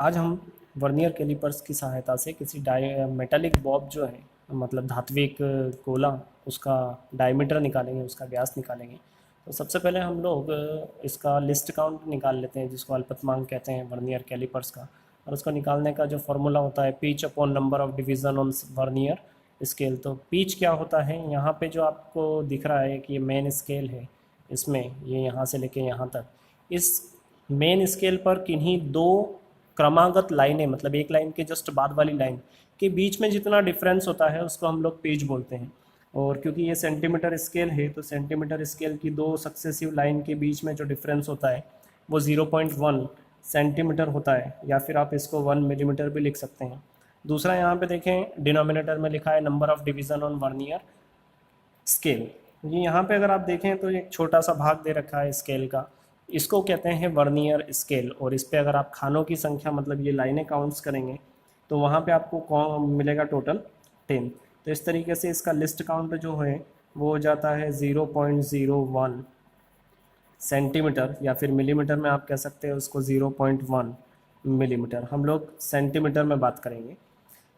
आज हम vernier callipers की सहायता से किसी मेटालिक बॉब जो है, मतलब धात्विक गोला, उसका डायमीटर निकालेंगे, उसका व्यास निकालेंगे। तो सबसे पहले हम लोग इसका लिस्ट काउंट निकाल लेते हैं, जिसको अल्पतमांक कहते हैं वर्नियर कैलिपर्स का। और उसको निकालने का जो फॉर्मूला होता है pitch upon number of division on vernier scale. तो पीच क्या होता है, यहाँ पे जो आपको दिख रहा है कि ये मेन स्केल है, इसमें ये यहाँ से लेके यहाँ तक, इस मेन स्केल पर किन्हीं दो क्रमागत लाइनें, मतलब एक लाइन के जस्ट बाद वाली लाइन के बीच में जितना डिफरेंस होता है उसको हम लोग पेज बोलते हैं। और क्योंकि ये सेंटीमीटर स्केल है तो सेंटीमीटर स्केल की दो सक्सेसिव लाइन के बीच में जो डिफरेंस होता है वो 0.1 सेंटीमीटर होता है, या फिर आप इसको 1 मिलीमीटर भी लिख सकते हैं। दूसरा यहाँ पे देखें, डिनोमिनेटर में लिखा है number of division on vernier scale. ये यहाँ पे अगर आप देखें तो एक छोटा सा भाग दे रखा है स्केल का, इसको कहते हैं वर्नियर स्केल। और इस पे अगर आप खानों की संख्या, मतलब ये लाइनें काउंट्स करेंगे, तो वहाँ पे आपको मिलेगा टोटल 10। तो इस तरीके से इसका लिस्ट काउंट जो है वो हो जाता है 0.01 सेंटीमीटर, या फिर मिलीमीटर में आप कह सकते हैं उसको 0.1 मिलीमीटर। हम लोग सेंटीमीटर में बात करेंगे।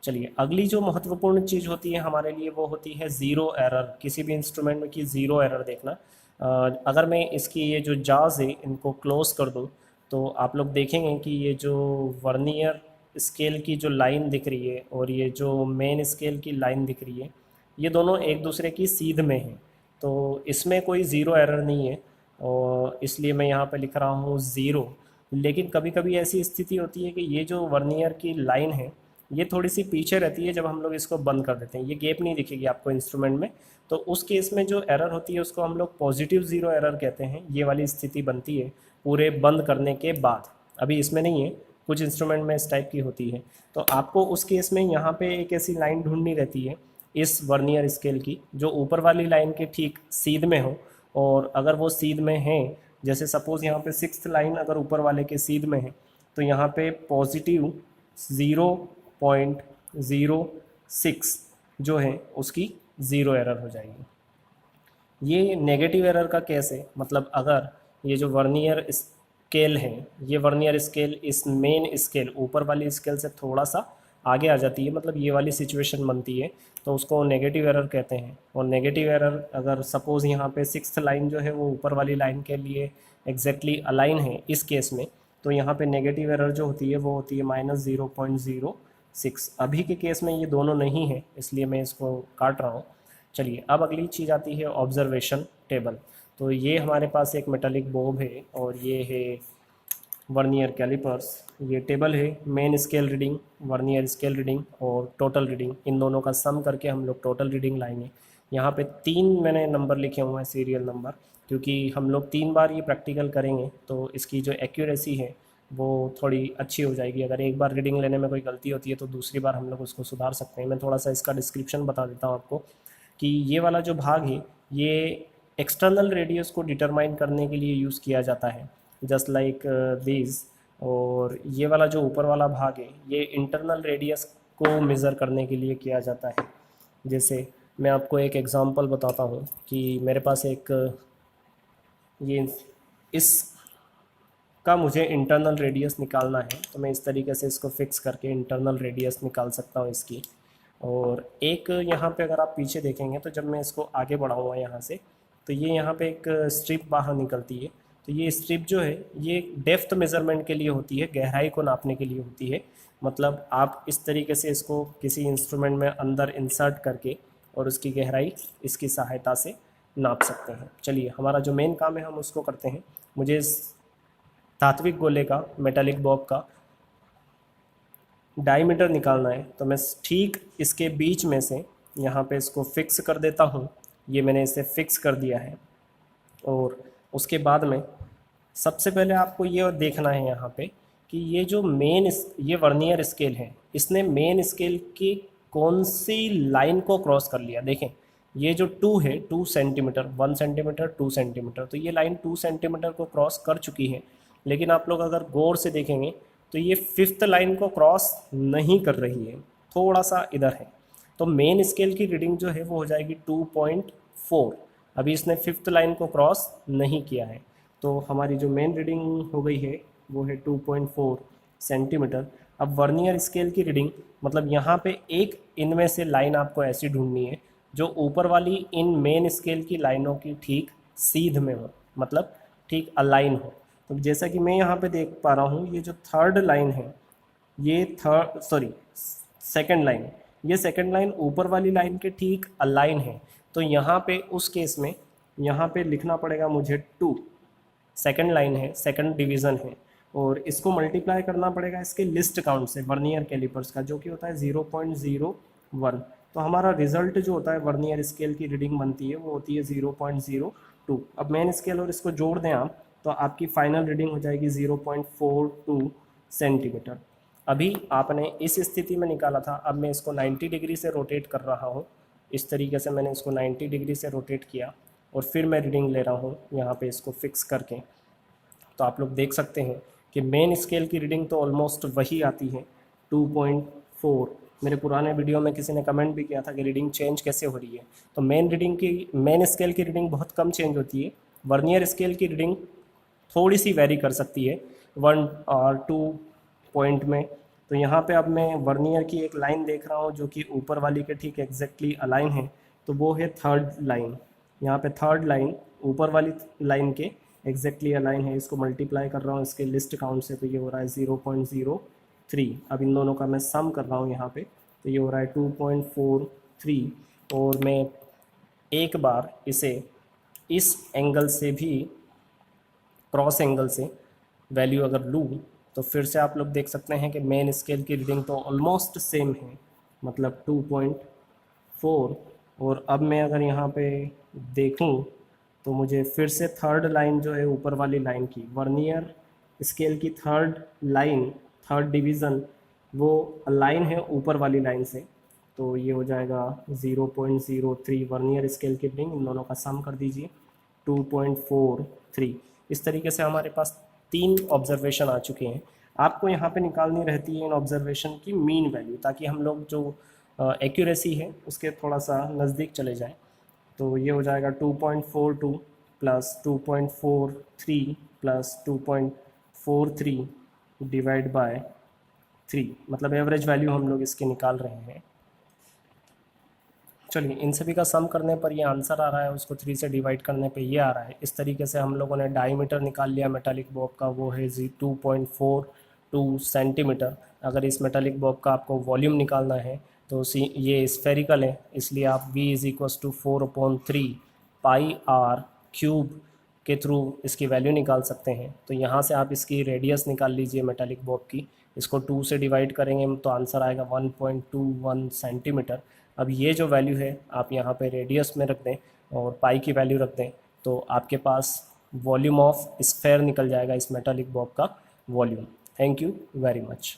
चलिए, अगली जो महत्वपूर्ण चीज़ होती है हमारे लिए वो होती है ज़ीरो एरर। किसी भी इंस्ट्रूमेंट में की ज़ीरो एरर देखना। अगर मैं इसकी ये जो जाज है इनको क्लोज कर दूँ तो आप लोग देखेंगे कि ये जो वर्नियर स्केल की जो लाइन दिख रही है और ये जो मेन स्केल की लाइन दिख रही है, ये दोनों एक दूसरे की सीध में हैं। तो इसमें कोई ज़ीरो एरर नहीं है, और इसलिए मैं यहाँ पे लिख रहा हूँ ज़ीरो। लेकिन कभी कभी ऐसी स्थिति होती है कि ये जो वर्नियर की लाइन है ये थोड़ी सी पीछे रहती है जब हम लोग इसको बंद कर देते हैं, ये गैप नहीं दिखेगी आपको इंस्ट्रूमेंट में। तो उस केस में जो एरर होती है उसको हम लोग पॉजिटिव ज़ीरो एरर कहते हैं। ये वाली स्थिति बनती है पूरे बंद करने के बाद। अभी इसमें नहीं है, कुछ इंस्ट्रूमेंट में इस टाइप की होती है। तो आपको उस केस में यहाँ पे एक ऐसी लाइन ढूंढनी रहती है इस वर्नियर स्केल की जो ऊपर वाली लाइन के ठीक सीध में हो। और अगर वो सीध में है, जैसे सपोज़ यहाँ पे 6th लाइन अगर ऊपर वाले के सीध में है, तो यहाँ पे पॉजिटिव 0.06 जो है उसकी ज़ीरो एरर हो जाएगी। ये नेगेटिव एरर का केस है, मतलब अगर ये जो वर्नियर स्केल है, ये वर्नियर स्केल इस मेन स्केल ऊपर वाली स्केल से थोड़ा सा आगे आ जाती है, मतलब ये वाली सिचुएशन बनती है, तो उसको नेगेटिव एरर कहते हैं। और नेगेटिव एरर अगर सपोज़ यहाँ पे 6th लाइन जो है वो ऊपर वाली लाइन के लिए एग्जैक्टली अलाइन है इस केस में, तो यहाँ पे नेगेटिव एरर जो होती है वो होती है -0.06। अभी के केस में ये दोनों नहीं है, इसलिए मैं इसको काट रहा हूँ। चलिए, अब अगली चीज़ आती है ऑब्जर्वेशन टेबल। तो ये हमारे पास एक मेटालिक बोब है और ये है वर्नियर कैलिपर्स। ये टेबल है main scale reading, vernier scale reading और टोटल रीडिंग, इन दोनों का सम करके हम लोग टोटल रीडिंग लाएंगे। यहाँ पे 3 मैंने नंबर लिखे हुए हैं, सीरियल नंबर, क्योंकि हम लोग 3 बार ये प्रैक्टिकल करेंगे तो इसकी जो एक्यूरेसी है वो थोड़ी अच्छी हो जाएगी। अगर एक बार रीडिंग लेने में कोई गलती होती है तो दूसरी बार हम लोग उसको सुधार सकते हैं। मैं थोड़ा सा इसका डिस्क्रिप्शन बता देता हूँ आपको कि ये वाला जो भाग है ये एक्सटर्नल रेडियस को डिटरमाइन करने के लिए यूज़ किया जाता है, जस्ट लाइक दिस। और ये वाला जो ऊपर वाला भाग है ये इंटरनल रेडियस को मेज़र करने के लिए किया जाता है। जैसे मैं आपको एक एग्जांपल बताता हूँ कि मेरे पास एक ये इस का मुझे इंटरनल रेडियस निकालना है, तो मैं इस तरीके से इसको फिक्स करके इंटरनल रेडियस निकाल सकता हूँ इसकी। और एक यहाँ पे अगर आप पीछे देखेंगे तो जब मैं इसको आगे बढ़ाऊँगा यहाँ से, तो ये यहाँ पे एक स्ट्रिप बाहर निकलती है। तो ये स्ट्रिप जो है ये डेप्थ मेज़रमेंट के लिए होती है, गहराई को नापने के लिए होती है। मतलब आप इस तरीके से इसको किसी इंस्ट्रूमेंट में अंदर इंसर्ट करके और उसकी गहराई इसकी सहायता से नाप सकते हैं। चलिए, हमारा जो मेन काम है हम उसको करते हैं। मुझे इस धात्विक गोले का, मेटालिक बॉब का डायमीटर निकालना है, तो मैं ठीक इसके बीच में से यहाँ पे इसको फिक्स कर देता हूँ। ये मैंने इसे फिक्स कर दिया है। और उसके बाद में सबसे पहले आपको ये देखना है यहाँ पे कि ये जो ये वर्नियर स्केल है, इसने मेन स्केल की कौन सी लाइन को क्रॉस कर लिया। देखें, ये जो 2 है, 2 सेंटीमीटर, 1 सेंटीमीटर, 2 सेंटीमीटर, तो ये लाइन 2 सेंटीमीटर को क्रॉस कर चुकी है। लेकिन आप लोग अगर गौर से देखेंगे तो ये 5th लाइन को क्रॉस नहीं कर रही है, थोड़ा सा इधर है। तो मेन स्केल की रीडिंग जो है वो हो जाएगी 2.4। अभी इसने 5th लाइन को क्रॉस नहीं किया है, तो हमारी जो मेन रीडिंग हो गई है वो है 2.4 सेंटीमीटर। अब वर्नियर स्केल की रीडिंग, मतलब यहाँ पे एक इनमें से लाइन आपको ऐसी ढूंढनी है जो ऊपर वाली इन मेन स्केल की लाइनों की ठीक सीध में हो, मतलब ठीक अलाइन हो। तो जैसा कि मैं यहाँ पे देख पा रहा हूँ, ये जो थर्ड लाइन है, ये सेकंड लाइन, ये सेकंड लाइन ऊपर वाली लाइन के ठीक अलाइन है। तो यहाँ पे उस केस में यहाँ पे लिखना पड़ेगा मुझे 2, सेकंड लाइन है, सेकंड डिवीज़न है, और इसको मल्टीप्लाई करना पड़ेगा इसके लिस्ट काउंट से वर्नियर कैलिपर्स का, जो कि होता है 0.01। तो हमारा रिजल्ट जो होता है वर्नियर स्केल की रीडिंग बनती है वो होती है 0.02। अब मेन स्केल और इसको जोड़ दें आप, तो आपकी फाइनल रीडिंग हो जाएगी 0.42 सेंटीमीटर। अभी आपने इस स्थिति में निकाला था, अब मैं इसको 90 डिग्री से रोटेट कर रहा हूँ। इस तरीके से मैंने इसको 90 डिग्री से रोटेट किया और फिर मैं रीडिंग ले रहा हूँ यहाँ पे इसको फिक्स करके। तो आप लोग देख सकते हैं कि मेन स्केल की रीडिंग तो ऑलमोस्ट वही आती है 2.4। मेरे पुराने वीडियो में किसी ने कमेंट भी किया था कि रीडिंग चेंज कैसे हो रही है। तो मेन स्केल की रीडिंग बहुत कम चेंज होती है। वर्नियर स्केल की रीडिंग थोड़ी सी वेरी कर सकती है 1 और 2 पॉइंट में। तो यहाँ पे अब मैं वर्नियर की एक लाइन देख रहा हूँ जो कि ऊपर वाली के ठीक एग्जैक्टली अलाइन है, तो वो है थर्ड लाइन। यहाँ पे थर्ड लाइन ऊपर वाली लाइन के एग्जैक्टली अलाइन है। इसको मल्टीप्लाई कर रहा हूँ इसके लिस्ट काउंट से, तो ये हो रहा है 0.03। अब इन दोनों का मैं सम कर रहा हूँ यहाँ पे, तो ये हो रहा है 2.43। और मैं एक बार इसे इस एंगल से भी, क्रॉस एंगल से वैल्यू अगर लूँ, तो फिर से आप लोग देख सकते हैं कि मेन स्केल की रीडिंग तो ऑलमोस्ट सेम है, मतलब 2.4। और अब मैं अगर यहाँ पे देखूँ तो मुझे फिर से थर्ड लाइन जो है ऊपर वाली लाइन की, वर्नियर स्केल की थर्ड लाइन, थर्ड डिवीज़न, वो लाइन है ऊपर वाली लाइन से। तो ये हो जाएगा 0.03 वर्नियर स्केल की रीडिंग, इन दोनों का सम कर दीजिए 2.43। इस तरीके से हमारे पास 3 ऑब्जर्वेशन आ चुके हैं। आपको यहाँ पे निकालनी रहती है इन ऑब्जर्वेशन की मीन वैल्यू, ताकि हम लोग जो एक्यूरेसी है उसके थोड़ा सा नज़दीक चले जाएं। तो ये हो जाएगा 2.42 प्लस 2.43 प्लस 2.43 डिवाइड बाय 3, मतलब एवरेज वैल्यू हम लोग इसके निकाल रहे हैं। चलिए, इन सभी का सम करने पर ये आंसर आ रहा है, उसको 3 से डिवाइड करने पे ये आ रहा है। इस तरीके से हम लोगों ने डायमीटर निकाल लिया मेटालिक बॉब का, वो है 2.42 सेंटीमीटर। अगर इस मेटालिक बॉब का आपको वॉल्यूम निकालना है तो ये स्फेरिकल है, इसलिए आप V = 4/3 पाई आर क्यूब के थ्रू इसकी वैल्यू निकाल सकते हैं। तो यहाँ से आप इसकी रेडियस निकाल लीजिए मेटालिक बॉब की, इसको 2 से डिवाइड करेंगे तो आंसर आएगा 1.21 सेंटीमीटर। अब ये जो वैल्यू है आप यहाँ पे रेडियस में रख दें और पाई की वैल्यू रख दें, तो आपके पास वॉल्यूम ऑफ स्फेयर निकल जाएगा, इस मेटालिक बॉब का volume. Thank you very much.